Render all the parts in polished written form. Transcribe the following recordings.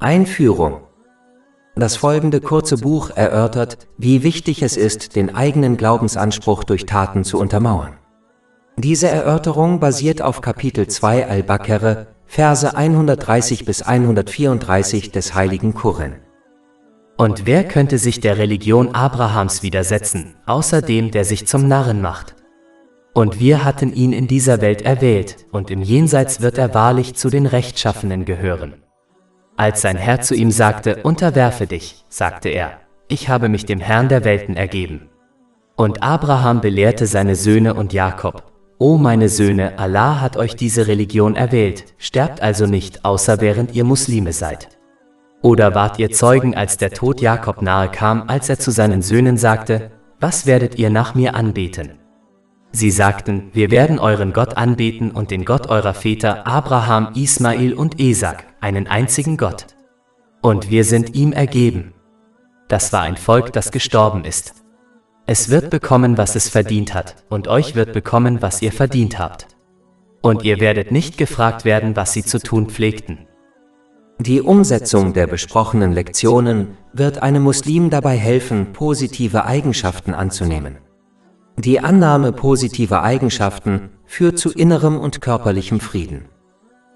Einführung. Das folgende kurze Buch erörtert, wie wichtig es ist, den eigenen Glaubensanspruch durch Taten zu untermauern. Diese Erörterung basiert auf Kapitel 2 Al-Baqarah, Verse 130 bis 134 des Heiligen Koran. Und wer könnte sich der Religion Abrahams widersetzen, außer dem, der sich zum Narren macht? Und wir hatten ihn in dieser Welt erwählt, und im Jenseits wird er wahrlich zu den Rechtschaffenen gehören. Als sein Herr zu ihm sagte, unterwerfe dich, sagte er, ich habe mich dem Herrn der Welten ergeben. Und Abraham belehrte seine Söhne und Jakob, O meine Söhne, Allah hat euch diese Religion erwählt, sterbt also nicht, außer während ihr Muslime seid. Oder wart ihr Zeugen, als der Tod Jakob nahe kam, als er zu seinen Söhnen sagte, was werdet ihr nach mir anbeten? Sie sagten, wir werden euren Gott anbeten und den Gott eurer Väter Abraham, Ismail und Esak, einen einzigen Gott. Und wir sind ihm ergeben. Das war ein Volk, das gestorben ist. Es wird bekommen, was es verdient hat, und euch wird bekommen, was ihr verdient habt. Und ihr werdet nicht gefragt werden, was sie zu tun pflegten. Die Umsetzung der besprochenen Lektionen wird einem Muslim dabei helfen, positive Eigenschaften anzunehmen. Die Annahme positiver Eigenschaften führt zu innerem und körperlichem Frieden.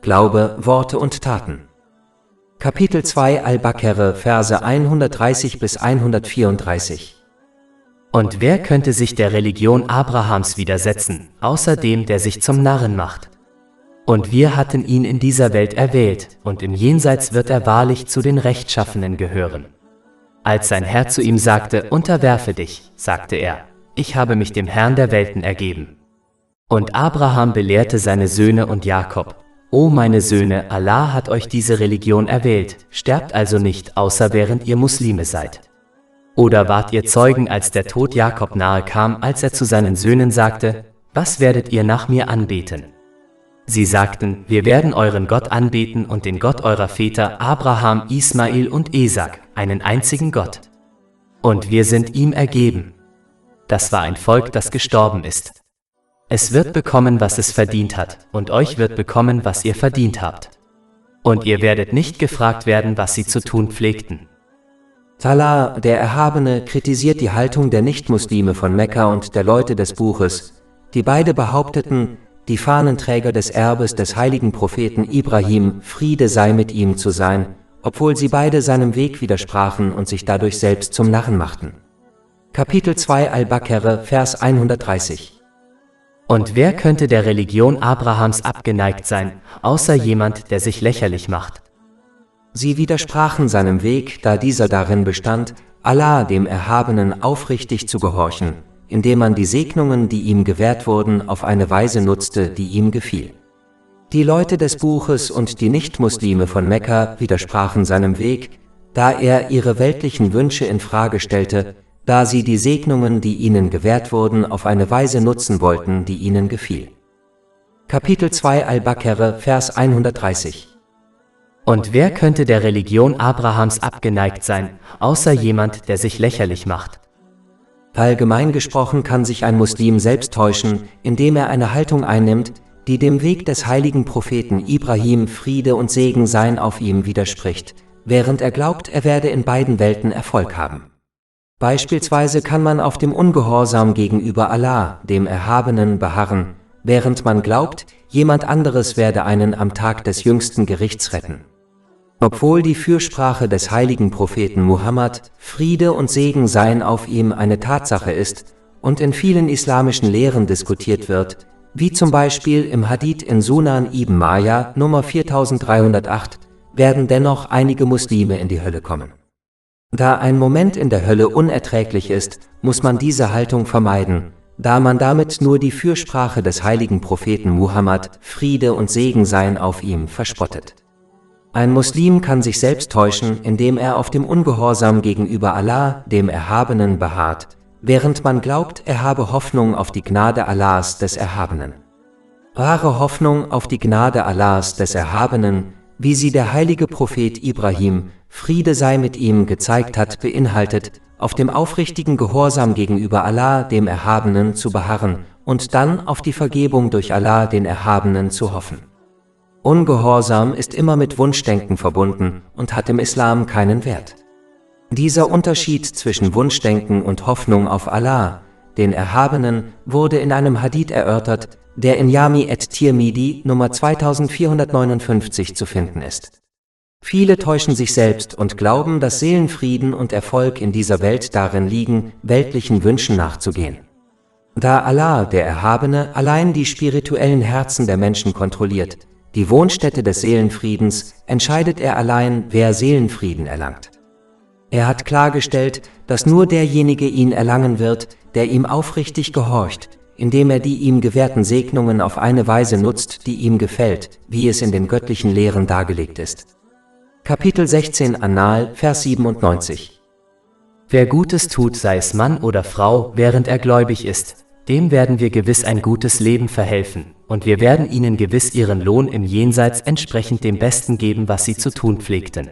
Glaube, Worte und Taten. Kapitel 2 Al-Baqarah, Verse 130 bis 134. Und wer könnte sich der Religion Abrahams widersetzen, außer dem, der sich zum Narren macht? Und wir hatten ihn in dieser Welt erwählt, und im Jenseits wird er wahrlich zu den Rechtschaffenen gehören. Als sein Herr zu ihm sagte, unterwerfe dich, sagte er, ich habe mich dem Herrn der Welten ergeben. Und Abraham belehrte seine Söhne und Jakob, O meine Söhne, Allah hat euch diese Religion erwählt, sterbt also nicht, außer während ihr Muslime seid. Oder wart ihr Zeugen, als der Tod Jakob nahe kam, als er zu seinen Söhnen sagte, was werdet ihr nach mir anbeten? Sie sagten, wir werden euren Gott anbeten und den Gott eurer Väter Abraham, Ismail und Esak, einen einzigen Gott. Und wir sind ihm ergeben. Das war ein Volk, das gestorben ist. Es wird bekommen, was es verdient hat, und euch wird bekommen, was ihr verdient habt. Und ihr werdet nicht gefragt werden, was sie zu tun pflegten. Allah, der Erhabene, kritisiert die Haltung der Nichtmuslime von Mekka und der Leute des Buches, die beide behaupteten, die Fahnenträger des Erbes des heiligen Propheten Ibrahim, Friede sei mit ihm, zu sein, obwohl sie beide seinem Weg widersprachen und sich dadurch selbst zum Narren machten. Kapitel 2 Al-Baqarah, Vers 130. Und wer könnte der Religion Abrahams abgeneigt sein, außer jemand, der sich lächerlich macht? Sie widersprachen seinem Weg, da dieser darin bestand, Allah, dem Erhabenen, aufrichtig zu gehorchen, indem man die Segnungen, die ihm gewährt wurden, auf eine Weise nutzte, die ihm gefiel. Die Leute des Buches und die Nichtmuslime von Mekka widersprachen seinem Weg, da er ihre weltlichen Wünsche in Frage stellte, da sie die Segnungen, die ihnen gewährt wurden, auf eine Weise nutzen wollten, die ihnen gefiel. Kapitel 2 Al-Baqarah, Vers 130. Und wer könnte der Religion Abrahams abgeneigt sein, außer jemand, der sich lächerlich macht? Allgemein gesprochen kann sich ein Muslim selbst täuschen, indem er eine Haltung einnimmt, die dem Weg des heiligen Propheten Ibrahim, Friede und Segen seien auf ihm, widerspricht, während er glaubt, er werde in beiden Welten Erfolg haben. Beispielsweise kann man auf dem Ungehorsam gegenüber Allah, dem Erhabenen, beharren, während man glaubt, jemand anderes werde einen am Tag des jüngsten Gerichts retten. Obwohl die Fürsprache des heiligen Propheten Muhammad, Friede und Segen seien auf ihm, eine Tatsache ist und in vielen islamischen Lehren diskutiert wird, wie zum Beispiel im Hadith in Sunan ibn Majah Nummer 4308, werden dennoch einige Muslime in die Hölle kommen. Da ein Moment in der Hölle unerträglich ist, muss man diese Haltung vermeiden, da man damit nur die Fürsprache des heiligen Propheten Muhammad, Friede und Segen seien auf ihm, verspottet. Ein Muslim kann sich selbst täuschen, indem er auf dem Ungehorsam gegenüber Allah, dem Erhabenen, beharrt, während man glaubt, er habe Hoffnung auf die Gnade Allahs des Erhabenen. Wahre Hoffnung auf die Gnade Allahs des Erhabenen, wie sie der heilige Prophet Ibrahim, Friede sei mit ihm, gezeigt hat, beinhaltet, auf dem aufrichtigen Gehorsam gegenüber Allah, dem Erhabenen, zu beharren und dann auf die Vergebung durch Allah, den Erhabenen, zu hoffen. Ungehorsam ist immer mit Wunschdenken verbunden und hat im Islam keinen Wert. Dieser Unterschied zwischen Wunschdenken und Hoffnung auf Allah, den Erhabenen, wurde in einem Hadith erörtert, der in Jami et-Tirmidhi Nummer 2459 zu finden ist. Viele täuschen sich selbst und glauben, dass Seelenfrieden und Erfolg in dieser Welt darin liegen, weltlichen Wünschen nachzugehen. Da Allah, der Erhabene, allein die spirituellen Herzen der Menschen kontrolliert, die Wohnstätte des Seelenfriedens, entscheidet er allein, wer Seelenfrieden erlangt. Er hat klargestellt, dass nur derjenige ihn erlangen wird, der ihm aufrichtig gehorcht, indem er die ihm gewährten Segnungen auf eine Weise nutzt, die ihm gefällt, wie es in den göttlichen Lehren dargelegt ist. Kapitel 16 An-Nahl, Vers 97. Wer Gutes tut, sei es Mann oder Frau, während er gläubig ist, dem werden wir gewiss ein gutes Leben verhelfen, und wir werden ihnen gewiss ihren Lohn im Jenseits entsprechend dem Besten geben, was sie zu tun pflegten.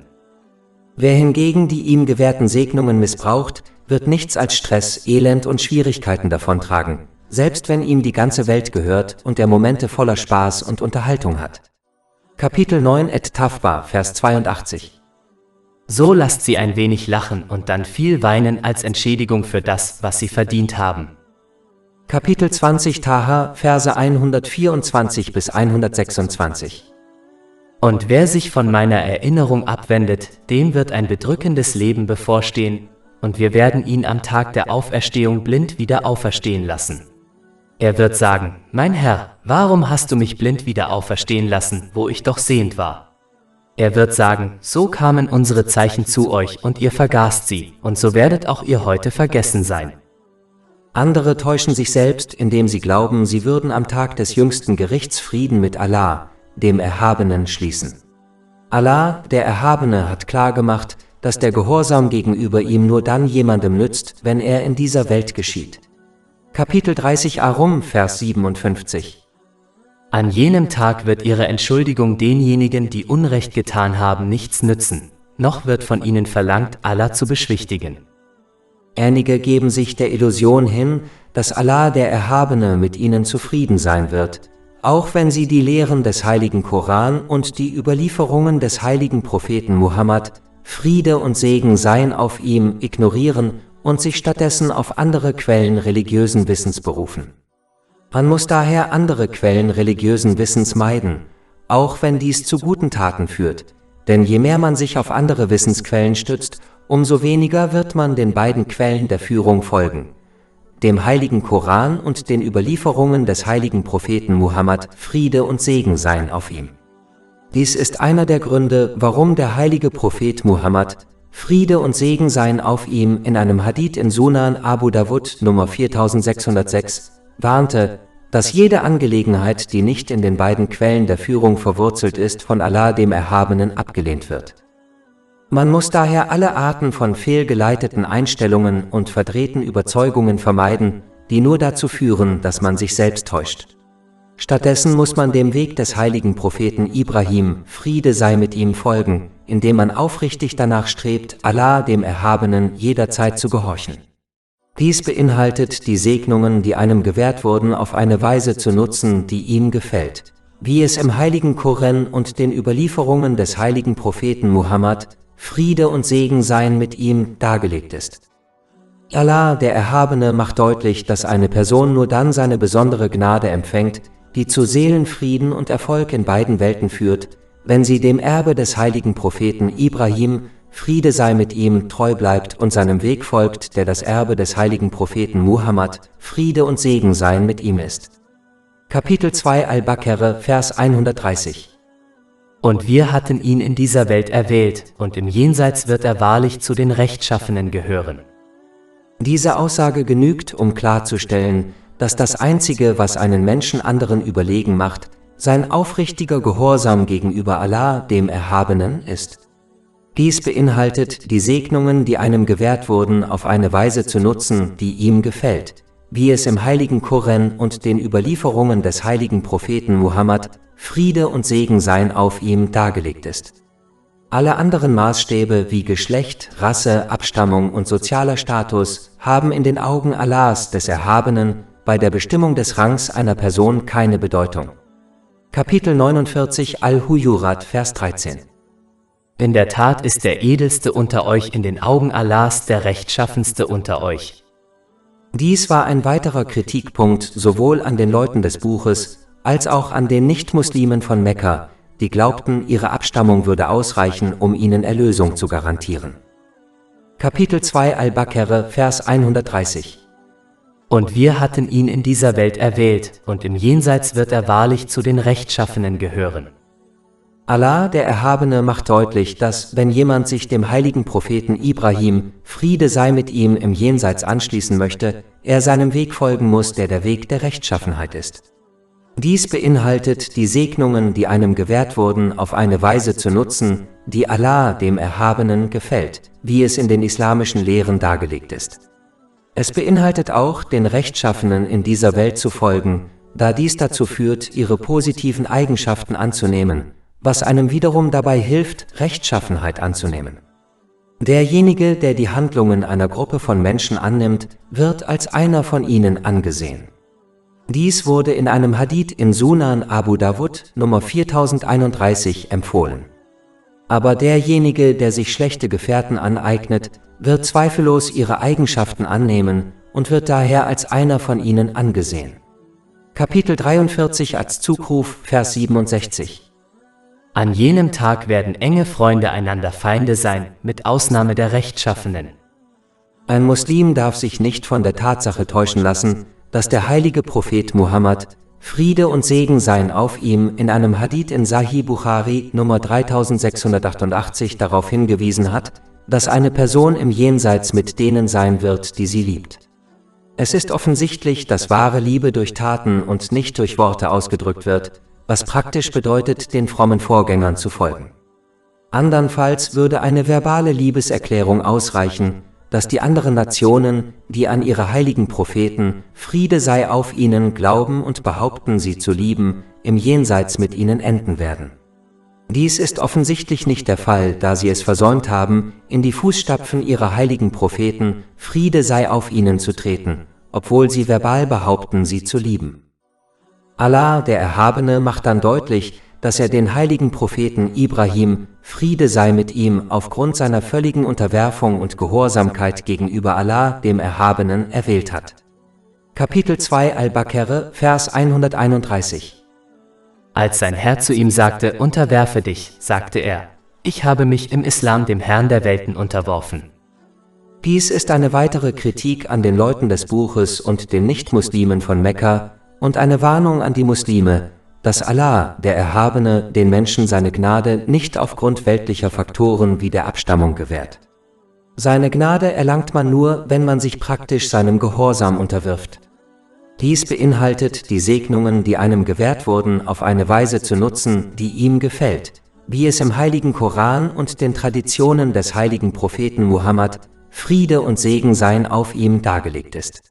Wer hingegen die ihm gewährten Segnungen missbraucht, wird nichts als Stress, Elend und Schwierigkeiten davontragen, selbst wenn ihm die ganze Welt gehört und er Momente voller Spaß und Unterhaltung hat. Kapitel 9 Et-Tawba, Vers 82. So lasst sie ein wenig lachen und dann viel weinen als Entschädigung für das, was sie verdient haben. Kapitel 20 Taha, Verse 124 bis 126. Und wer sich von meiner Erinnerung abwendet, dem wird ein bedrückendes Leben bevorstehen, und wir werden ihn am Tag der Auferstehung blind wieder auferstehen lassen. Er wird sagen, mein Herr, warum hast du mich blind wieder auferstehen lassen, wo ich doch sehend war? Er wird sagen, so kamen unsere Zeichen zu euch und ihr vergaßt sie, und so werdet auch ihr heute vergessen sein. Andere täuschen sich selbst, indem sie glauben, sie würden am Tag des jüngsten Gerichts Frieden mit Allah, dem Erhabenen, schließen. Allah, der Erhabene, hat klargemacht, dass der Gehorsam gegenüber ihm nur dann jemandem nützt, wenn er in dieser Welt geschieht. Kapitel 30 Ar-Rum, Vers 57. An jenem Tag wird ihre Entschuldigung denjenigen, die Unrecht getan haben, nichts nützen, noch wird von ihnen verlangt, Allah zu beschwichtigen. Einige geben sich der Illusion hin, dass Allah, der Erhabene, mit ihnen zufrieden sein wird, auch wenn sie die Lehren des heiligen Koran und die Überlieferungen des heiligen Propheten Muhammad, Friede und Segen seien auf ihm, ignorieren und sich stattdessen auf andere Quellen religiösen Wissens berufen. Man muss daher andere Quellen religiösen Wissens meiden, auch wenn dies zu guten Taten führt, denn je mehr man sich auf andere Wissensquellen stützt, umso weniger wird man den beiden Quellen der Führung folgen, dem heiligen Koran und den Überlieferungen des heiligen Propheten Muhammad, Friede und Segen seien auf ihm. Dies ist einer der Gründe, warum der heilige Prophet Muhammad, Friede und Segen seien auf ihm, in einem Hadith in Sunan Abu Dawud Nummer 4606 warnte, dass jede Angelegenheit, die nicht in den beiden Quellen der Führung verwurzelt ist, von Allah dem Erhabenen abgelehnt wird. Man muss daher alle Arten von fehlgeleiteten Einstellungen und verdrehten Überzeugungen vermeiden, die nur dazu führen, dass man sich selbst täuscht. Stattdessen muss man dem Weg des heiligen Propheten Ibrahim, Friede sei mit ihm, folgen, indem man aufrichtig danach strebt, Allah dem Erhabenen jederzeit zu gehorchen. Dies beinhaltet, die Segnungen, die einem gewährt wurden, auf eine Weise zu nutzen, die ihm gefällt, wie es im heiligen Koran und den Überlieferungen des heiligen Propheten Muhammad, Friede und Segen seien mit ihm, dargelegt ist. Allah, der Erhabene, macht deutlich, dass eine Person nur dann seine besondere Gnade empfängt, die zu Seelenfrieden und Erfolg in beiden Welten führt, wenn sie dem Erbe des heiligen Propheten Ibrahim, Friede sei mit ihm, treu bleibt und seinem Weg folgt, der das Erbe des heiligen Propheten Muhammad, Friede und Segen seien mit ihm ist. Kapitel 2 Al-Baqarah, Vers 130. Und wir hatten ihn in dieser Welt erwählt, und im Jenseits wird er wahrlich zu den Rechtschaffenen gehören. Diese Aussage genügt, um klarzustellen, dass das Einzige, was einen Menschen anderen überlegen macht, sein aufrichtiger Gehorsam gegenüber Allah, dem Erhabenen, ist. Dies beinhaltet, die Segnungen, die einem gewährt wurden, auf eine Weise zu nutzen, die ihm gefällt, wie es im heiligen Koran und den Überlieferungen des heiligen Propheten Muhammad, Friede und Segen seien auf ihm, dargelegt ist. Alle anderen Maßstäbe wie Geschlecht, Rasse, Abstammung und sozialer Status haben in den Augen Allahs, des Erhabenen, bei der Bestimmung des Rangs einer Person keine Bedeutung. Kapitel 49 Al-Hujurat, Vers 13. In der Tat ist der Edelste unter euch in den Augen Allahs der Rechtschaffenste unter euch. Dies war ein weiterer Kritikpunkt sowohl an den Leuten des Buches, als auch an den Nichtmuslimen von Mekka, die glaubten, ihre Abstammung würde ausreichen, um ihnen Erlösung zu garantieren. Kapitel 2 Al-Baqarah, Vers 130. Und wir hatten ihn in dieser Welt erwählt, und im Jenseits wird er wahrlich zu den Rechtschaffenen gehören. Allah, der Erhabene, macht deutlich, dass, wenn jemand sich dem heiligen Propheten Ibrahim, Friede sei mit ihm, im Jenseits anschließen möchte, er seinem Weg folgen muss, der der Weg der Rechtschaffenheit ist. Dies beinhaltet, die Segnungen, die einem gewährt wurden, auf eine Weise zu nutzen, die Allah, dem Erhabenen, gefällt, wie es in den islamischen Lehren dargelegt ist. Es beinhaltet auch, den Rechtschaffenen in dieser Welt zu folgen, da dies dazu führt, ihre positiven Eigenschaften anzunehmen, was einem wiederum dabei hilft, Rechtschaffenheit anzunehmen. Derjenige, der die Handlungen einer Gruppe von Menschen annimmt, wird als einer von ihnen angesehen. Dies wurde in einem Hadith in Sunan Abu Dawud, Nummer 4031, empfohlen. Aber derjenige, der sich schlechte Gefährten aneignet, wird zweifellos ihre Eigenschaften annehmen und wird daher als einer von ihnen angesehen. Kapitel 43 als Zugruf, Vers 67. An jenem Tag werden enge Freunde einander Feinde sein, mit Ausnahme der Rechtschaffenen. Ein Muslim darf sich nicht von der Tatsache täuschen lassen, dass der heilige Prophet Muhammad, Friede und Segen seien auf ihm, in einem Hadith in Sahih Bukhari Nummer 3688 darauf hingewiesen hat, dass eine Person im Jenseits mit denen sein wird, die sie liebt. Es ist offensichtlich, dass wahre Liebe durch Taten und nicht durch Worte ausgedrückt wird, was praktisch bedeutet, den frommen Vorgängern zu folgen. Andernfalls würde eine verbale Liebeserklärung ausreichen, dass die anderen Nationen, die an ihre heiligen Propheten, Friede sei auf ihnen, glauben und behaupten, sie zu lieben, im Jenseits mit ihnen enden werden. Dies ist offensichtlich nicht der Fall, da sie es versäumt haben, in die Fußstapfen ihrer heiligen Propheten, Friede sei auf ihnen, zu treten, obwohl sie verbal behaupten, sie zu lieben. Allah, der Erhabene, macht dann deutlich, dass er den heiligen Propheten Ibrahim, Friede sei mit ihm, aufgrund seiner völligen Unterwerfung und Gehorsamkeit gegenüber Allah, dem Erhabenen, erwählt hat. Kapitel 2 Al-Baqarah, Vers 131. Als sein Herr zu ihm sagte, unterwerfe dich, sagte er, ich habe mich im Islam dem Herrn der Welten unterworfen. Dies ist eine weitere Kritik an den Leuten des Buches und den Nichtmuslimen von Mekka und eine Warnung an die Muslime, dass Allah, der Erhabene, den Menschen seine Gnade nicht aufgrund weltlicher Faktoren wie der Abstammung gewährt. Seine Gnade erlangt man nur, wenn man sich praktisch seinem Gehorsam unterwirft. Dies beinhaltet, die Segnungen, die einem gewährt wurden, auf eine Weise zu nutzen, die ihm gefällt, wie es im heiligen Koran und den Traditionen des heiligen Propheten Muhammad, Friede und Segen seien auf ihm, dargelegt ist.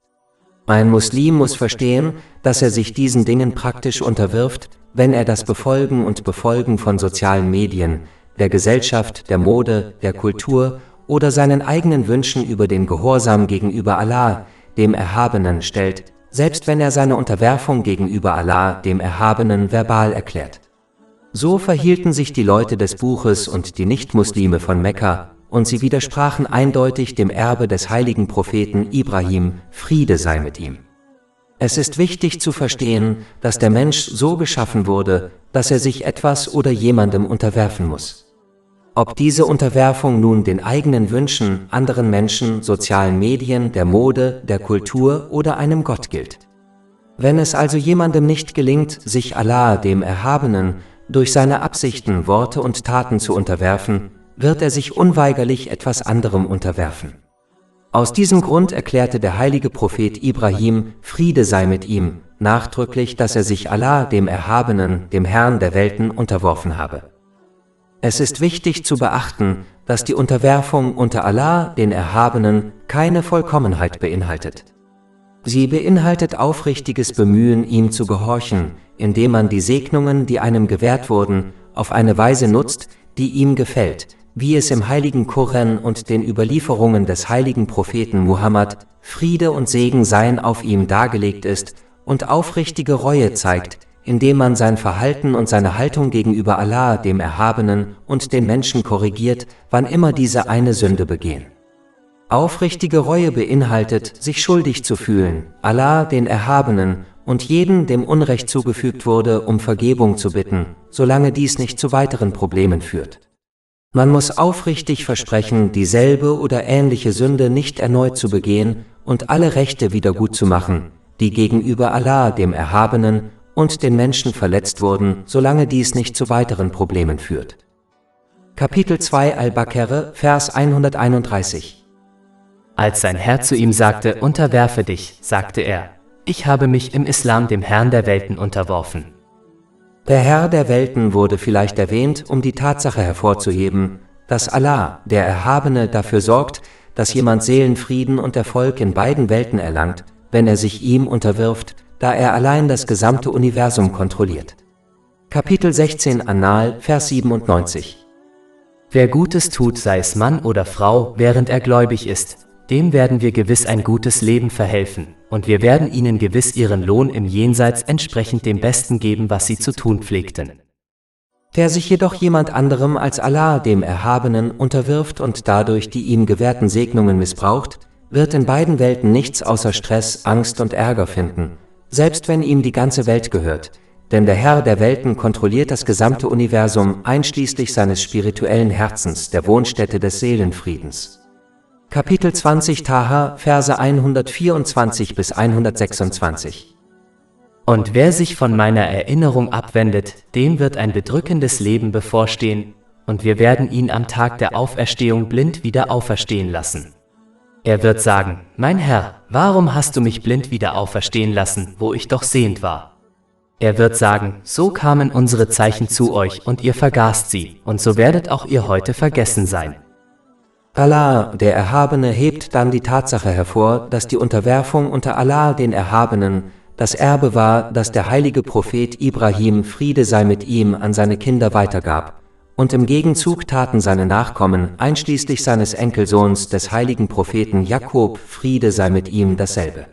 Ein Muslim muss verstehen, dass er sich diesen Dingen praktisch unterwirft, wenn er das Befolgen und Befolgen von sozialen Medien, der Gesellschaft, der Mode, der Kultur oder seinen eigenen Wünschen über den Gehorsam gegenüber Allah, dem Erhabenen, stellt, selbst wenn er seine Unterwerfung gegenüber Allah, dem Erhabenen, verbal erklärt. So verhielten sich die Leute des Buches und die Nichtmuslime von Mekka, und sie widersprachen eindeutig dem Erbe des heiligen Propheten Ibrahim, Friede sei mit ihm. Es ist wichtig zu verstehen, dass der Mensch so geschaffen wurde, dass er sich etwas oder jemandem unterwerfen muss. Ob diese Unterwerfung nun den eigenen Wünschen, anderen Menschen, sozialen Medien, der Mode, der Kultur oder einem Gott gilt. Wenn es also jemandem nicht gelingt, sich Allah, dem Erhabenen, durch seine Absichten, Worte und Taten zu unterwerfen, wird er sich unweigerlich etwas anderem unterwerfen. Aus diesem Grund erklärte der heilige Prophet Ibrahim, Friede sei mit ihm, nachdrücklich, dass er sich Allah, dem Erhabenen, dem Herrn der Welten, unterworfen habe. Es ist wichtig zu beachten, dass die Unterwerfung unter Allah, den Erhabenen, keine Vollkommenheit beinhaltet. Sie beinhaltet aufrichtiges Bemühen, ihm zu gehorchen, indem man die Segnungen, die einem gewährt wurden, auf eine Weise nutzt, die ihm gefällt, wie es im heiligen Koran und den Überlieferungen des heiligen Propheten Muhammad, Friede und Segen seien auf ihm, dargelegt ist, und aufrichtige Reue zeigt, indem man sein Verhalten und seine Haltung gegenüber Allah, dem Erhabenen, und den Menschen korrigiert, wann immer diese eine Sünde begehen. Aufrichtige Reue beinhaltet, sich schuldig zu fühlen, Allah, den Erhabenen, und jeden, dem Unrecht zugefügt wurde, um Vergebung zu bitten, solange dies nicht zu weiteren Problemen führt. Man muss aufrichtig versprechen, dieselbe oder ähnliche Sünde nicht erneut zu begehen und alle Rechte wiedergutzumachen, die gegenüber Allah, dem Erhabenen, und den Menschen verletzt wurden, solange dies nicht zu weiteren Problemen führt. Kapitel 2 Al-Baqarah, Vers 131. Als sein Herr zu ihm sagte, unterwerfe dich, sagte er, ich habe mich im Islam dem Herrn der Welten unterworfen. Der Herr der Welten wurde vielleicht erwähnt, um die Tatsache hervorzuheben, dass Allah, der Erhabene, dafür sorgt, dass jemand Seelenfrieden und Erfolg in beiden Welten erlangt, wenn er sich ihm unterwirft, da er allein das gesamte Universum kontrolliert. Kapitel 16 An-Nahl, Vers 97. Wer Gutes tut, sei es Mann oder Frau, während er gläubig ist, dem werden wir gewiss ein gutes Leben verhelfen, und wir werden ihnen gewiss ihren Lohn im Jenseits entsprechend dem Besten geben, was sie zu tun pflegten. Wer sich jedoch jemand anderem als Allah, dem Erhabenen, unterwirft und dadurch die ihm gewährten Segnungen missbraucht, wird in beiden Welten nichts außer Stress, Angst und Ärger finden, selbst wenn ihm die ganze Welt gehört, denn der Herr der Welten kontrolliert das gesamte Universum einschließlich seines spirituellen Herzens, der Wohnstätte des Seelenfriedens. Kapitel 20 Taha, Verse 124 bis 126. Und wer sich von meiner Erinnerung abwendet, dem wird ein bedrückendes Leben bevorstehen, und wir werden ihn am Tag der Auferstehung blind wieder auferstehen lassen. Er wird sagen, mein Herr, warum hast du mich blind wieder auferstehen lassen, wo ich doch sehend war? Er wird sagen, so kamen unsere Zeichen zu euch und ihr vergaßt sie, und so werdet auch ihr heute vergessen sein. Allah, der Erhabene, hebt dann die Tatsache hervor, dass die Unterwerfung unter Allah, den Erhabenen, das Erbe war, das der heilige Prophet Ibrahim, Friede sei mit ihm, an seine Kinder weitergab, und im Gegenzug taten seine Nachkommen, einschließlich seines Enkelsohns, des heiligen Propheten Jakob, Friede sei mit ihm, dasselbe.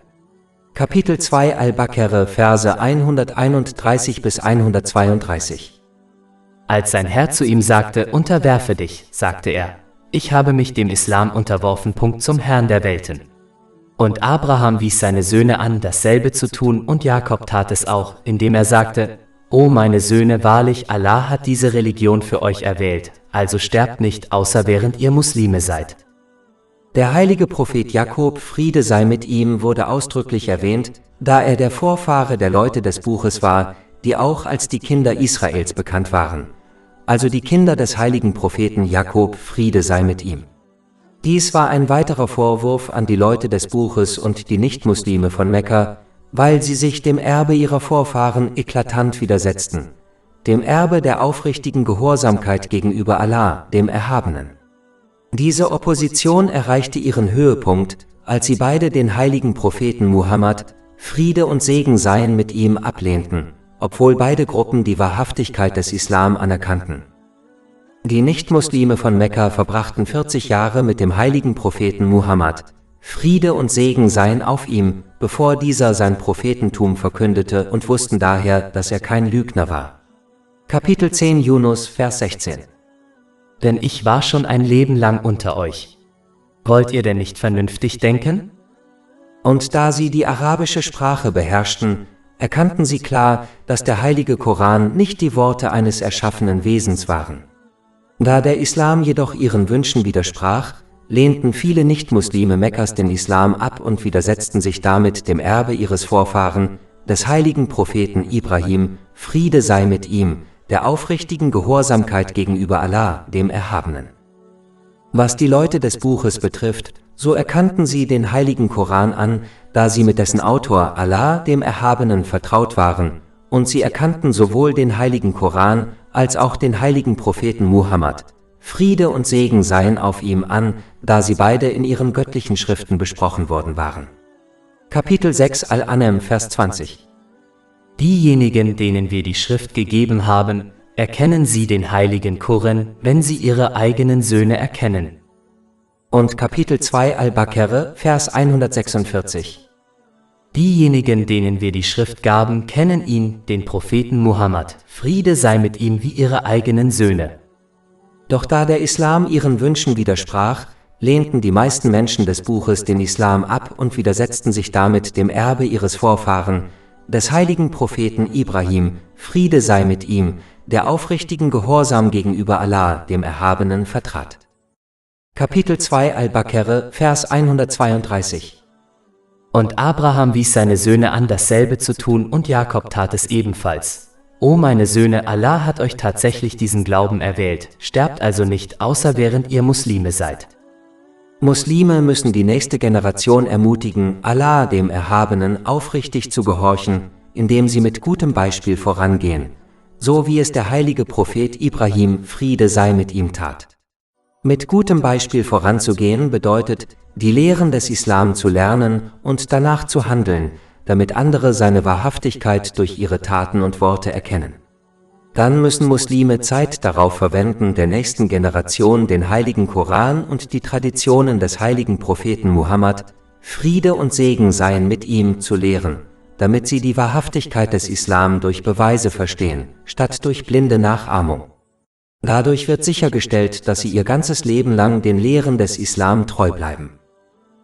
Kapitel 2 Al-Baqarah, Verse 131 bis 132. Als sein Herr zu ihm sagte, unterwerfe dich, sagte er, ich habe mich dem Islam unterworfen. Zum Herrn der Welten. Und Abraham wies seine Söhne an, dasselbe zu tun, und Jakob tat es auch, indem er sagte, O meine Söhne, wahrlich, Allah hat diese Religion für euch erwählt, also sterbt nicht, außer während ihr Muslime seid. Der heilige Prophet Jakob, Friede sei mit ihm, wurde ausdrücklich erwähnt, da er der Vorfahre der Leute des Buches war, die auch als die Kinder Israels bekannt waren. Also die Kinder des heiligen Propheten Jakob, Friede sei mit ihm. Dies war ein weiterer Vorwurf an die Leute des Buches und die Nichtmuslime von Mekka, weil sie sich dem Erbe ihrer Vorfahren eklatant widersetzten, dem Erbe der aufrichtigen Gehorsamkeit gegenüber Allah, dem Erhabenen. Diese Opposition erreichte ihren Höhepunkt, als sie beide den heiligen Propheten Muhammad, Friede und Segen seien mit ihm, ablehnten, obwohl beide Gruppen die Wahrhaftigkeit des Islam anerkannten. Die Nichtmuslime von Mekka verbrachten 40 Jahre mit dem heiligen Propheten Muhammad, Friede und Segen seien auf ihm, bevor dieser sein Prophetentum verkündete, und wussten daher, dass er kein Lügner war. Kapitel 10 Yunus, Vers 16. Denn ich war schon ein Leben lang unter euch. Wollt ihr denn nicht vernünftig denken? Und da sie die arabische Sprache beherrschten, erkannten sie klar, dass der heilige Koran nicht die Worte eines erschaffenen Wesens waren. Da der Islam jedoch ihren Wünschen widersprach, lehnten viele Nichtmuslime Mekkas den Islam ab und widersetzten sich damit dem Erbe ihres Vorfahren, des heiligen Propheten Ibrahim, Friede sei mit ihm, der aufrichtigen Gehorsamkeit gegenüber Allah, dem Erhabenen. Was die Leute des Buches betrifft, so erkannten sie den heiligen Koran an, da sie mit dessen Autor Allah, dem Erhabenen, vertraut waren, und sie erkannten sowohl den heiligen Koran als auch den heiligen Propheten Muhammad, Friede und Segen seien auf ihm, an, da sie beide in ihren göttlichen Schriften besprochen worden waren. Kapitel 6 Al-An'am, Vers 20. Diejenigen, denen wir die Schrift gegeben haben, erkennen sie den heiligen Koran, wenn sie ihre eigenen Söhne erkennen. Und Kapitel 2 Al-Baqarah, Vers 146. Diejenigen, denen wir die Schrift gaben, kennen ihn, den Propheten Muhammad. Friede sei mit ihm wie ihre eigenen Söhne. Doch da der Islam ihren Wünschen widersprach, lehnten die meisten Menschen des Buches den Islam ab und widersetzten sich damit dem Erbe ihres Vorfahren, des heiligen Propheten Ibrahim, Friede sei mit ihm, der aufrichtigen Gehorsam gegenüber Allah, dem Erhabenen, vertrat. Kapitel 2 Al-Baqarah, Vers 132. Und Abraham wies seine Söhne an, dasselbe zu tun, und Jakob tat es ebenfalls. O meine Söhne, Allah hat euch tatsächlich diesen Glauben erwählt, sterbt also nicht, außer während ihr Muslime seid. Muslime müssen die nächste Generation ermutigen, Allah, dem Erhabenen, aufrichtig zu gehorchen, indem sie mit gutem Beispiel vorangehen, so wie es der heilige Prophet Ibrahim, Friede sei mit ihm, tat. Mit gutem Beispiel voranzugehen bedeutet, die Lehren des Islam zu lernen und danach zu handeln, damit andere seine Wahrhaftigkeit durch ihre Taten und Worte erkennen. Dann müssen Muslime Zeit darauf verwenden, der nächsten Generation den heiligen Koran und die Traditionen des heiligen Propheten Muhammad, Friede und Segen seien mit ihm, zu lehren, damit sie die Wahrhaftigkeit des Islam durch Beweise verstehen, statt durch blinde Nachahmung. Dadurch wird sichergestellt, dass sie ihr ganzes Leben lang den Lehren des Islam treu bleiben.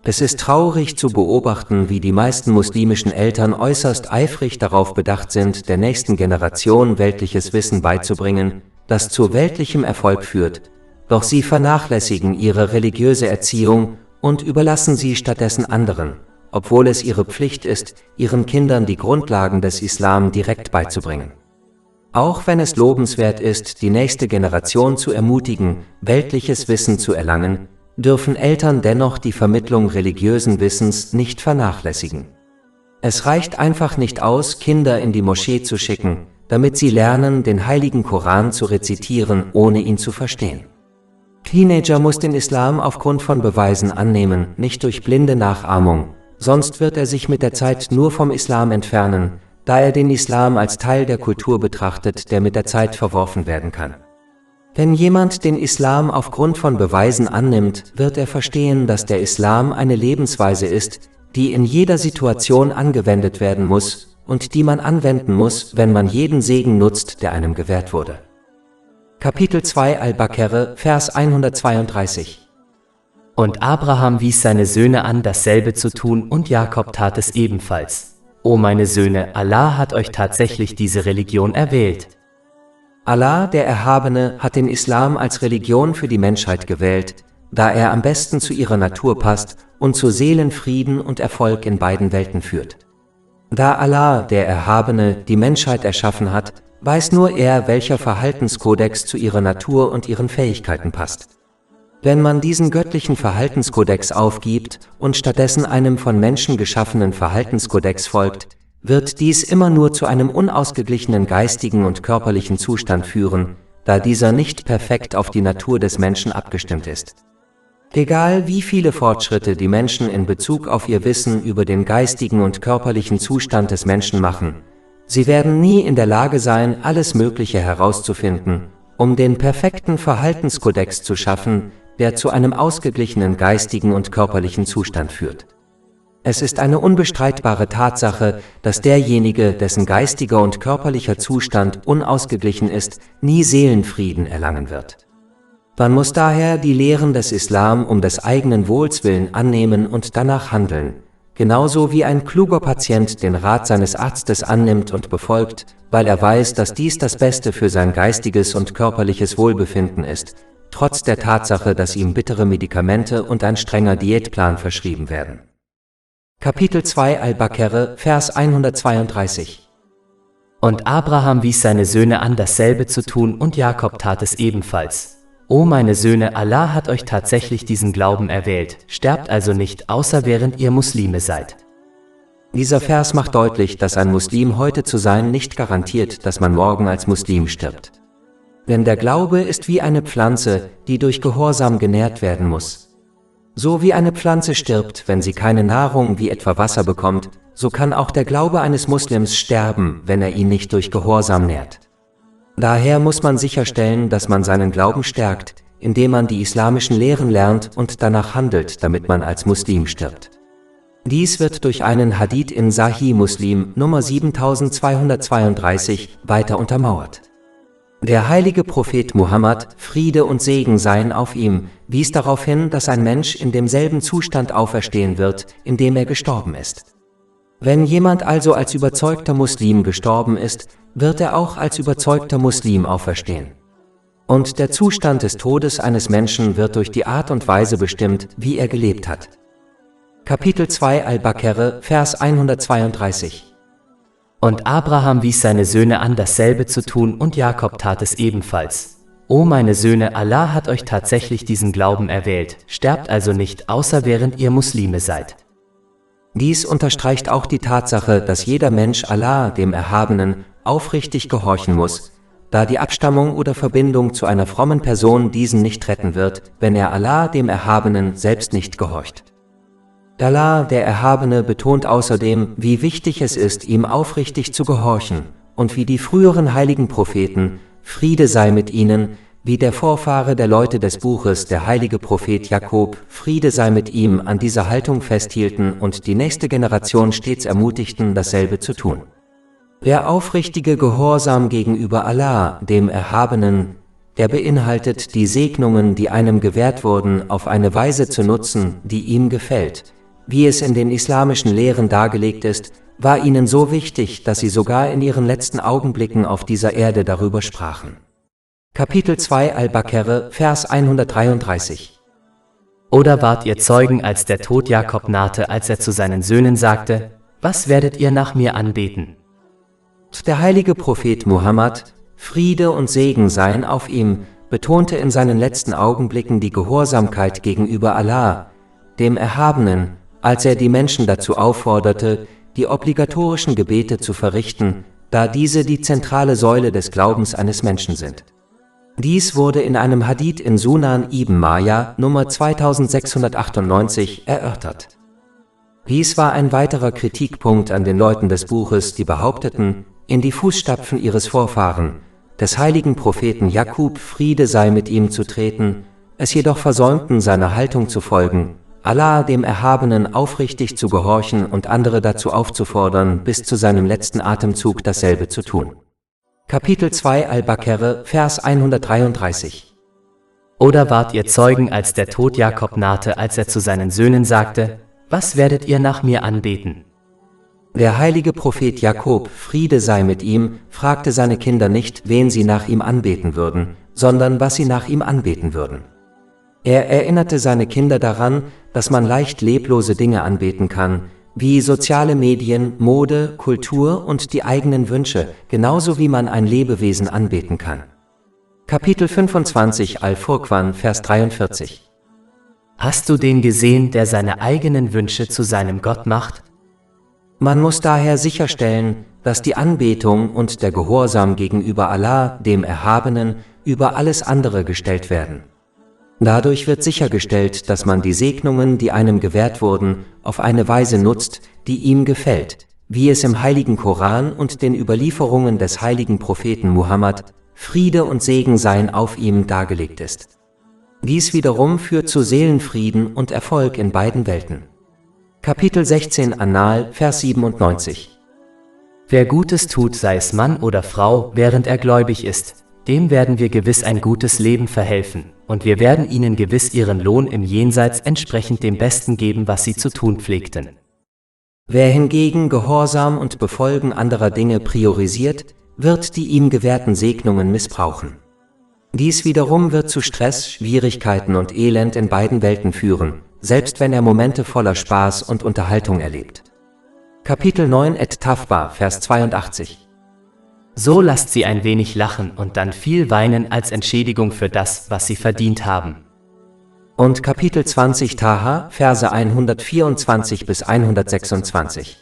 Es ist traurig zu beobachten, wie die meisten muslimischen Eltern äußerst eifrig darauf bedacht sind, der nächsten Generation weltliches Wissen beizubringen, das zu weltlichem Erfolg führt, doch sie vernachlässigen ihre religiöse Erziehung und überlassen sie stattdessen anderen, obwohl es ihre Pflicht ist, ihren Kindern die Grundlagen des Islam direkt beizubringen. Auch wenn es lobenswert ist, die nächste Generation zu ermutigen, weltliches Wissen zu erlangen, dürfen Eltern dennoch die Vermittlung religiösen Wissens nicht vernachlässigen. Es reicht einfach nicht aus, Kinder in die Moschee zu schicken, damit sie lernen, den heiligen Koran zu rezitieren, ohne ihn zu verstehen. Teenager muss den Islam aufgrund von Beweisen annehmen, nicht durch blinde Nachahmung, sonst wird er sich mit der Zeit nur vom Islam entfernen, da er den Islam als Teil der Kultur betrachtet, der mit der Zeit verworfen werden kann. Wenn jemand den Islam aufgrund von Beweisen annimmt, wird er verstehen, dass der Islam eine Lebensweise ist, die in jeder Situation angewendet werden muss und die man anwenden muss, wenn man jeden Segen nutzt, der einem gewährt wurde. Kapitel 2 Al-Baqarah, Vers 132. Und Abraham wies seine Söhne an, dasselbe zu tun, und Jakob tat es ebenfalls. O meine Söhne, Allah hat euch tatsächlich diese Religion erwählt. Allah, der Erhabene, hat den Islam als Religion für die Menschheit gewählt, da er am besten zu ihrer Natur passt und zu Seelenfrieden und Erfolg in beiden Welten führt. Da Allah, der Erhabene, die Menschheit erschaffen hat, weiß nur er, welcher Verhaltenskodex zu ihrer Natur und ihren Fähigkeiten passt. Wenn man diesen göttlichen Verhaltenskodex aufgibt und stattdessen einem von Menschen geschaffenen Verhaltenskodex folgt, wird dies immer nur zu einem unausgeglichenen geistigen und körperlichen Zustand führen, da dieser nicht perfekt auf die Natur des Menschen abgestimmt ist. Egal wie viele Fortschritte die Menschen in Bezug auf ihr Wissen über den geistigen und körperlichen Zustand des Menschen machen, sie werden nie in der Lage sein, alles Mögliche herauszufinden, um den perfekten Verhaltenskodex zu schaffen, der zu einem ausgeglichenen geistigen und körperlichen Zustand führt. Es ist eine unbestreitbare Tatsache, dass derjenige, dessen geistiger und körperlicher Zustand unausgeglichen ist, nie Seelenfrieden erlangen wird. Man muss daher die Lehren des Islam um des eigenen Wohls willen annehmen und danach handeln, genauso wie ein kluger Patient den Rat seines Arztes annimmt und befolgt, weil er weiß, dass dies das Beste für sein geistiges und körperliches Wohlbefinden ist, trotz der Tatsache, dass ihm bittere Medikamente und ein strenger Diätplan verschrieben werden. Kapitel 2 Al-Baqarah, Vers 132. Und Abraham wies seine Söhne an, dasselbe zu tun, und Jakob tat es ebenfalls. O meine Söhne, Allah hat euch tatsächlich diesen Glauben erwählt, sterbt also nicht, außer während ihr Muslime seid. Dieser Vers macht deutlich, dass ein Muslim heute zu sein nicht garantiert, dass man morgen als Muslim stirbt. Denn der Glaube ist wie eine Pflanze, die durch Gehorsam genährt werden muss. So wie eine Pflanze stirbt, wenn sie keine Nahrung wie etwa Wasser bekommt, so kann auch der Glaube eines Muslims sterben, wenn er ihn nicht durch Gehorsam nährt. Daher muss man sicherstellen, dass man seinen Glauben stärkt, indem man die islamischen Lehren lernt und danach handelt, damit man als Muslim stirbt. Dies wird durch einen Hadith in Sahih Muslim Nummer 7232 weiter untermauert. Der heilige Prophet Muhammad, Friede und Segen seien auf ihm, wies darauf hin, dass ein Mensch in demselben Zustand auferstehen wird, in dem er gestorben ist. Wenn jemand also als überzeugter Muslim gestorben ist, wird er auch als überzeugter Muslim auferstehen. Und der Zustand des Todes eines Menschen wird durch die Art und Weise bestimmt, wie er gelebt hat. Kapitel 2 Al-Baqarah, Vers 132. Und Abraham wies seine Söhne an, dasselbe zu tun, und Jakob tat es ebenfalls. O meine Söhne, Allah hat euch tatsächlich diesen Glauben erwählt, sterbt also nicht, außer während ihr Muslime seid. Dies unterstreicht auch die Tatsache, dass jeder Mensch Allah, dem Erhabenen, aufrichtig gehorchen muss, da die Abstammung oder Verbindung zu einer frommen Person diesen nicht retten wird, wenn er Allah, dem Erhabenen, selbst nicht gehorcht. Allah, der Erhabene, betont außerdem, wie wichtig es ist, ihm aufrichtig zu gehorchen, und wie die früheren heiligen Propheten, Friede sei mit ihnen, wie der Vorfahre der Leute des Buches, der heilige Prophet Jakob, Friede sei mit ihm, an dieser Haltung festhielten und die nächste Generation stets ermutigten, dasselbe zu tun. Der aufrichtige Gehorsam gegenüber Allah, dem Erhabenen, der beinhaltet, die Segnungen, die einem gewährt wurden, auf eine Weise zu nutzen, die ihm gefällt. Wie es in den islamischen Lehren dargelegt ist, war ihnen so wichtig, dass sie sogar in ihren letzten Augenblicken auf dieser Erde darüber sprachen. Kapitel 2 Al-Baqarah, Vers 133. Oder wart ihr Zeugen, als der Tod Jakob nahte, als er zu seinen Söhnen sagte, was werdet ihr nach mir anbeten? Der heilige Prophet Muhammad, Friede und Segen seien auf ihm, betonte in seinen letzten Augenblicken die Gehorsamkeit gegenüber Allah, dem Erhabenen, als er die Menschen dazu aufforderte, die obligatorischen Gebete zu verrichten, da diese die zentrale Säule des Glaubens eines Menschen sind. Dies wurde in einem Hadith in Sunan ibn Majah Nummer 2698 erörtert. Dies war ein weiterer Kritikpunkt an den Leuten des Buches, die behaupteten, in die Fußstapfen ihres Vorfahren, des heiligen Propheten Jakob, Friede sei mit ihm, zu treten, es jedoch versäumten, seiner Haltung zu folgen, Allah, dem Erhabenen, aufrichtig zu gehorchen und andere dazu aufzufordern, bis zu seinem letzten Atemzug dasselbe zu tun. Kapitel 2 Al-Baqarah, Vers 133. Oder wart ihr Zeugen, als der Tod Jakob nahte, als er zu seinen Söhnen sagte, was werdet ihr nach mir anbeten? Der heilige Prophet Jakob, Friede sei mit ihm, fragte seine Kinder nicht, wen sie nach ihm anbeten würden, sondern was sie nach ihm anbeten würden. Er erinnerte seine Kinder daran, dass man leicht leblose Dinge anbeten kann, wie soziale Medien, Mode, Kultur und die eigenen Wünsche, genauso wie man ein Lebewesen anbeten kann. Kapitel 25 Al-Furqan, Vers 43. Hast du den gesehen, der seine eigenen Wünsche zu seinem Gott macht? Man muss daher sicherstellen, dass die Anbetung und der Gehorsam gegenüber Allah, dem Erhabenen, über alles andere gestellt werden. Dadurch wird sichergestellt, dass man die Segnungen, die einem gewährt wurden, auf eine Weise nutzt, die ihm gefällt, wie es im heiligen Koran und den Überlieferungen des heiligen Propheten Muhammad, Friede und Segen seien auf ihm, dargelegt ist. Dies wiederum führt zu Seelenfrieden und Erfolg in beiden Welten. Kapitel 16 An-Nahl, Vers 97. Wer Gutes tut, sei es Mann oder Frau, während er gläubig ist, dem werden wir gewiss ein gutes Leben verhelfen, und wir werden ihnen gewiss ihren Lohn im Jenseits entsprechend dem Besten geben, was sie zu tun pflegten. Wer hingegen Gehorsam und Befolgen anderer Dinge priorisiert, wird die ihm gewährten Segnungen missbrauchen. Dies wiederum wird zu Stress, Schwierigkeiten und Elend in beiden Welten führen, selbst wenn er Momente voller Spaß und Unterhaltung erlebt. Kapitel 9 Et-Tafba, Vers 82. So lasst sie ein wenig lachen und dann viel weinen als Entschädigung für das, was sie verdient haben. Und Kapitel 20 Taha, Verse 124 bis 126.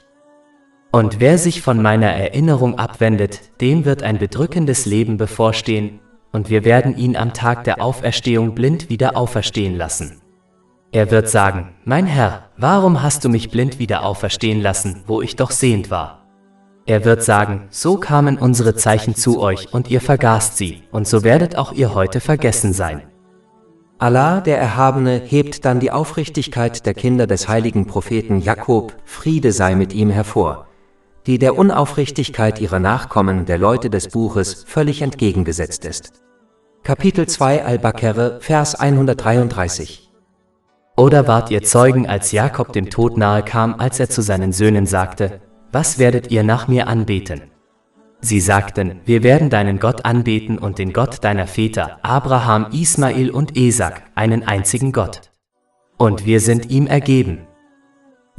Und wer sich von meiner Erinnerung abwendet, dem wird ein bedrückendes Leben bevorstehen, und wir werden ihn am Tag der Auferstehung blind wieder auferstehen lassen. Er wird sagen, mein Herr, warum hast du mich blind wieder auferstehen lassen, wo ich doch sehend war? Er wird sagen, so kamen unsere Zeichen zu euch und ihr vergaßt sie, und so werdet auch ihr heute vergessen sein. Allah, der Erhabene, hebt dann die Aufrichtigkeit der Kinder des heiligen Propheten Jakob, Friede sei mit ihm, hervor, die der Unaufrichtigkeit ihrer Nachkommen, der Leute des Buches, völlig entgegengesetzt ist. Kapitel 2 Al-Baqarah, Vers 133. Oder wart ihr Zeugen, als Jakob dem Tod nahe kam, als er zu seinen Söhnen sagte: Was werdet ihr nach mir anbeten? Sie sagten: Wir werden deinen Gott anbeten und den Gott deiner Väter, Abraham, Ismael und Esak, einen einzigen Gott. Und wir sind ihm ergeben.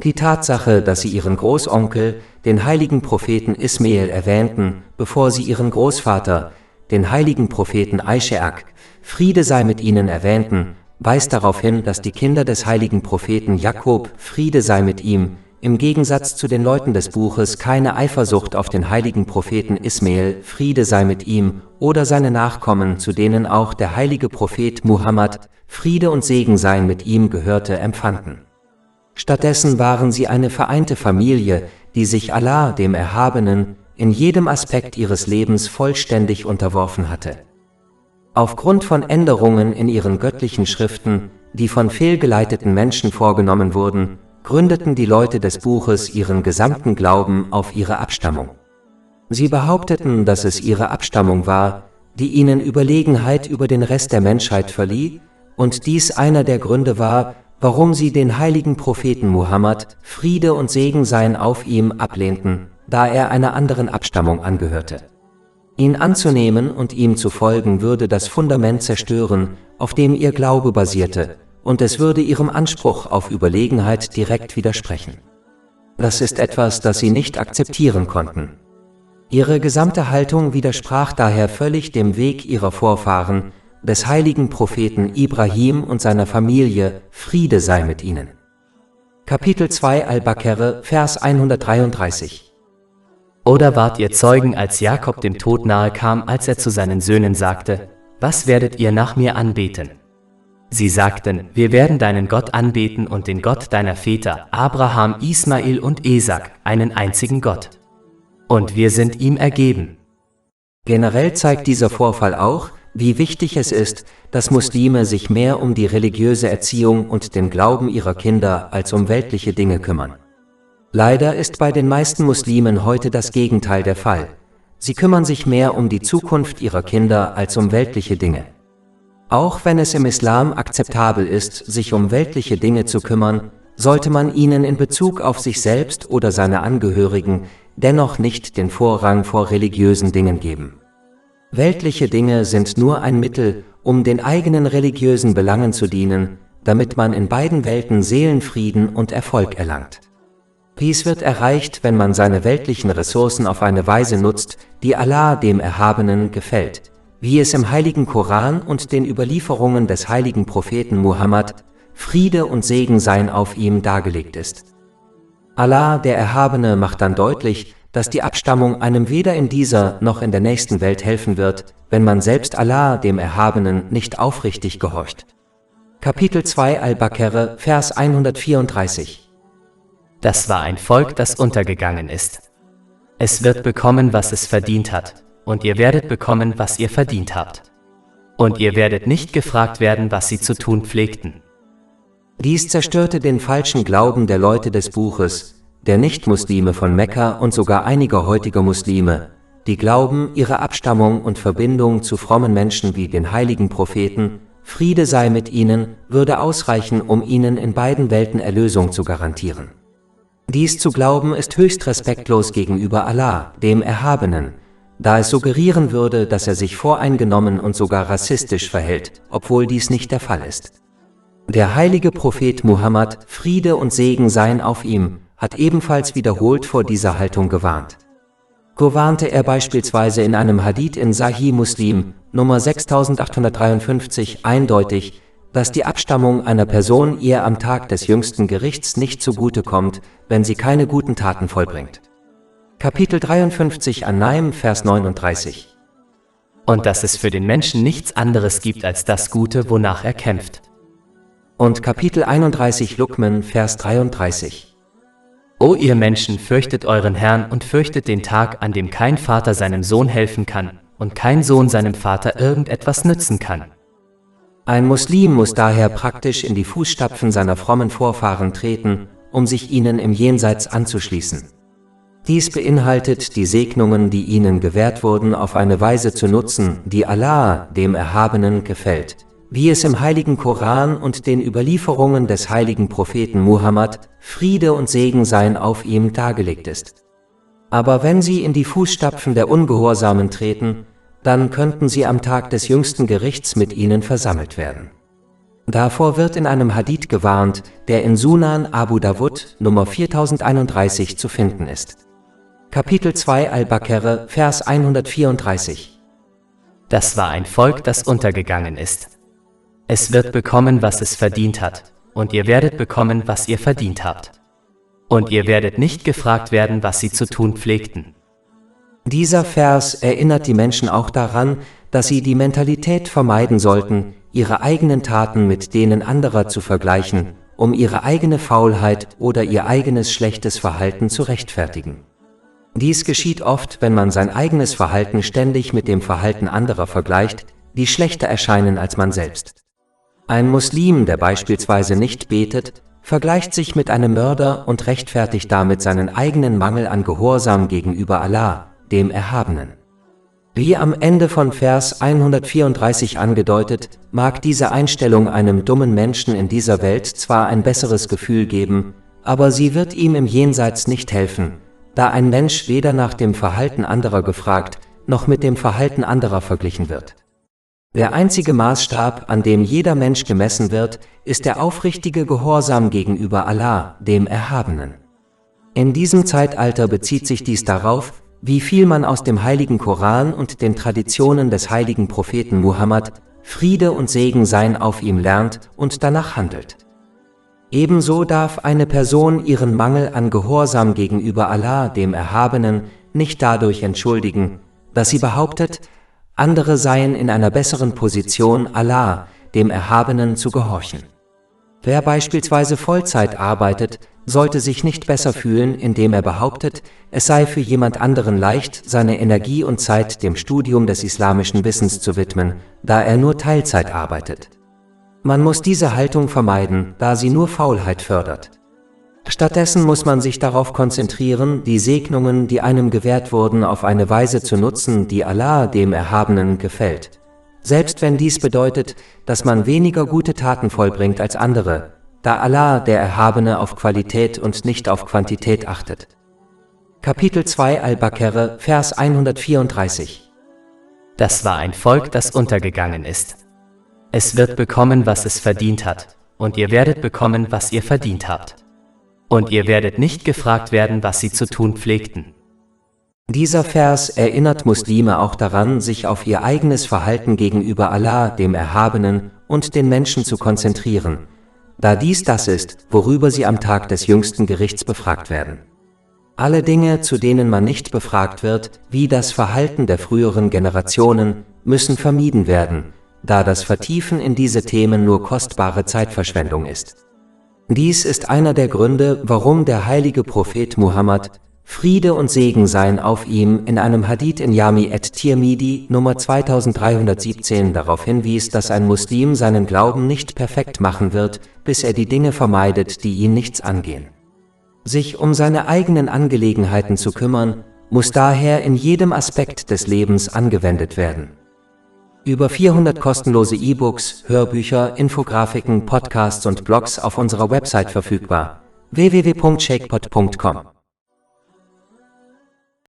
Die Tatsache, dass sie ihren Großonkel, den heiligen Propheten Ismael, erwähnten, bevor sie ihren Großvater, den heiligen Propheten Ischak, Friede sei mit ihnen, erwähnten, weist darauf hin, dass die Kinder des heiligen Propheten Jakob, Friede sei mit ihm, im Gegensatz zu den Leuten des Buches keine Eifersucht auf den heiligen Propheten Ismael, Friede sei mit ihm, oder seine Nachkommen, zu denen auch der heilige Prophet Muhammad, Friede und Segen seien mit ihm, gehörte, empfanden. Stattdessen waren sie eine vereinte Familie, die sich Allah, dem Erhabenen, in jedem Aspekt ihres Lebens vollständig unterworfen hatte. Aufgrund von Änderungen in ihren göttlichen Schriften, die von fehlgeleiteten Menschen vorgenommen wurden, gründeten die Leute des Buches ihren gesamten Glauben auf ihre Abstammung. Sie behaupteten, dass es ihre Abstammung war, die ihnen Überlegenheit über den Rest der Menschheit verlieh, und dies einer der Gründe war, warum sie den heiligen Propheten Muhammad, Friede und Segen seien auf ihm, ablehnten, da er einer anderen Abstammung angehörte. Ihn anzunehmen und ihm zu folgen würde das Fundament zerstören, auf dem ihr Glaube basierte, und es würde ihrem Anspruch auf Überlegenheit direkt widersprechen. Das ist etwas, das sie nicht akzeptieren konnten. Ihre gesamte Haltung widersprach daher völlig dem Weg ihrer Vorfahren, des heiligen Propheten Ibrahim und seiner Familie, Friede sei mit ihnen. Kapitel 2 Al-Baqarah, Vers 133. Oder wart ihr Zeugen, als Jakob dem Tod nahe kam, als er zu seinen Söhnen sagte: Was werdet ihr nach mir anbeten? Sie sagten: Wir werden deinen Gott anbeten und den Gott deiner Väter, Abraham, Ismael und Esak, einen einzigen Gott. Und wir sind ihm ergeben. Generell zeigt dieser Vorfall auch, wie wichtig es ist, dass Muslime sich mehr um die religiöse Erziehung und den Glauben ihrer Kinder als um weltliche Dinge kümmern. Leider ist bei den meisten Muslimen heute das Gegenteil der Fall. Sie kümmern sich mehr um die Zukunft ihrer Kinder als um weltliche Dinge. Auch wenn es im Islam akzeptabel ist, sich um weltliche Dinge zu kümmern, sollte man ihnen in Bezug auf sich selbst oder seine Angehörigen dennoch nicht den Vorrang vor religiösen Dingen geben. Weltliche Dinge sind nur ein Mittel, um den eigenen religiösen Belangen zu dienen, damit man in beiden Welten Seelenfrieden und Erfolg erlangt. Dies wird erreicht, wenn man seine weltlichen Ressourcen auf eine Weise nutzt, die Allah, dem Erhabenen, gefällt, wie es im heiligen Koran und den Überlieferungen des heiligen Propheten Muhammad, Friede und Segen seien auf ihm, dargelegt ist. Allah, der Erhabene, macht dann deutlich, dass die Abstammung einem weder in dieser noch in der nächsten Welt helfen wird, wenn man selbst Allah, dem Erhabenen, nicht aufrichtig gehorcht. Kapitel 2 Al-Baqarah, Vers 134. Das war ein Volk, das untergegangen ist. Es wird bekommen, was es verdient hat, und ihr werdet bekommen, was ihr verdient habt. Und ihr werdet nicht gefragt werden, was sie zu tun pflegten. Dies zerstörte den falschen Glauben der Leute des Buches, der Nichtmuslime von Mekka und sogar einiger heutiger Muslime, die glauben, ihre Abstammung und Verbindung zu frommen Menschen wie den heiligen Propheten, Friede sei mit ihnen, würde ausreichen, um ihnen in beiden Welten Erlösung zu garantieren. Dies zu glauben ist höchst respektlos gegenüber Allah, dem Erhabenen, da es suggerieren würde, dass er sich voreingenommen und sogar rassistisch verhält, obwohl dies nicht der Fall ist. Der heilige Prophet Muhammad, Friede und Segen seien auf ihm, hat ebenfalls wiederholt vor dieser Haltung gewarnt. So warnte er beispielsweise in einem Hadith in Sahih Muslim, Nummer 6853, eindeutig, dass die Abstammung einer Person ihr am Tag des jüngsten Gerichts nicht zugute kommt, wenn sie keine guten Taten vollbringt. Kapitel 53 An-Naim, Vers 39. Und dass es für den Menschen nichts anderes gibt als das Gute, wonach er kämpft. Und Kapitel 31 Luqman, Vers 33. O ihr Menschen, fürchtet euren Herrn und fürchtet den Tag, an dem kein Vater seinem Sohn helfen kann und kein Sohn seinem Vater irgendetwas nützen kann. Ein Muslim muss daher praktisch in die Fußstapfen seiner frommen Vorfahren treten, um sich ihnen im Jenseits anzuschließen. Dies beinhaltet, die Segnungen, die ihnen gewährt wurden, auf eine Weise zu nutzen, die Allah, dem Erhabenen, gefällt, wie es im heiligen Koran und den Überlieferungen des heiligen Propheten Muhammad, Friede und Segen seien auf ihm, dargelegt ist. Aber wenn sie in die Fußstapfen der Ungehorsamen treten, dann könnten sie am Tag des jüngsten Gerichts mit ihnen versammelt werden. Davor wird in einem Hadith gewarnt, der in Sunan Abu Dawud, Nummer 4031 zu finden ist. Kapitel 2 Al-Baqarah, Vers 134. Das war ein Volk, das untergegangen ist. Es wird bekommen, was es verdient hat, und ihr werdet bekommen, was ihr verdient habt. Und ihr werdet nicht gefragt werden, was sie zu tun pflegten. Dieser Vers erinnert die Menschen auch daran, dass sie die Mentalität vermeiden sollten, ihre eigenen Taten mit denen anderer zu vergleichen, um ihre eigene Faulheit oder ihr eigenes schlechtes Verhalten zu rechtfertigen. Dies geschieht oft, wenn man sein eigenes Verhalten ständig mit dem Verhalten anderer vergleicht, die schlechter erscheinen als man selbst. Ein Muslim, der beispielsweise nicht betet, vergleicht sich mit einem Mörder und rechtfertigt damit seinen eigenen Mangel an Gehorsam gegenüber Allah, dem Erhabenen. Wie am Ende von Vers 134 angedeutet, mag diese Einstellung einem dummen Menschen in dieser Welt zwar ein besseres Gefühl geben, aber sie wird ihm im Jenseits nicht helfen, da ein Mensch weder nach dem Verhalten anderer gefragt, noch mit dem Verhalten anderer verglichen wird. Der einzige Maßstab, an dem jeder Mensch gemessen wird, ist der aufrichtige Gehorsam gegenüber Allah, dem Erhabenen. In diesem Zeitalter bezieht sich dies darauf, wie viel man aus dem heiligen Koran und den Traditionen des heiligen Propheten Muhammad, Friede und Segen seien auf ihm, lernt und danach handelt. Ebenso darf eine Person ihren Mangel an Gehorsam gegenüber Allah, dem Erhabenen, nicht dadurch entschuldigen, dass sie behauptet, andere seien in einer besseren Position, Allah, dem Erhabenen, zu gehorchen. Wer beispielsweise Vollzeit arbeitet, sollte sich nicht besser fühlen, indem er behauptet, es sei für jemand anderen leicht, seine Energie und Zeit dem Studium des islamischen Wissens zu widmen, da er nur Teilzeit arbeitet. Man muss diese Haltung vermeiden, da sie nur Faulheit fördert. Stattdessen muss man sich darauf konzentrieren, die Segnungen, die einem gewährt wurden, auf eine Weise zu nutzen, die Allah, dem Erhabenen, gefällt. Selbst wenn dies bedeutet, dass man weniger gute Taten vollbringt als andere, da Allah, der Erhabene, auf Qualität und nicht auf Quantität achtet. Kapitel 2 Al-Baqarah, Vers 134. Das war ein Volk, das untergegangen ist. Es wird bekommen, was es verdient hat, und ihr werdet bekommen, was ihr verdient habt. Und ihr werdet nicht gefragt werden, was sie zu tun pflegten. Dieser Vers erinnert Muslime auch daran, sich auf ihr eigenes Verhalten gegenüber Allah, dem Erhabenen, und den Menschen zu konzentrieren, da dies das ist, worüber sie am Tag des jüngsten Gerichts befragt werden. Alle Dinge, zu denen man nicht befragt wird, wie das Verhalten der früheren Generationen, müssen vermieden werden, da das Vertiefen in diese Themen nur kostbare Zeitverschwendung ist. Dies ist einer der Gründe, warum der heilige Prophet Muhammad, Friede und Segen seien auf ihm, in einem Hadith in Jami at-Tirmidhi, Nummer 2317 darauf hinwies, dass ein Muslim seinen Glauben nicht perfekt machen wird, bis er die Dinge vermeidet, die ihn nichts angehen. Sich um seine eigenen Angelegenheiten zu kümmern, muss daher in jedem Aspekt des Lebens angewendet werden. Über 400 kostenlose E-Books, Hörbücher, Infografiken, Podcasts und Blogs auf unserer Website verfügbar: www.shaykhpot.com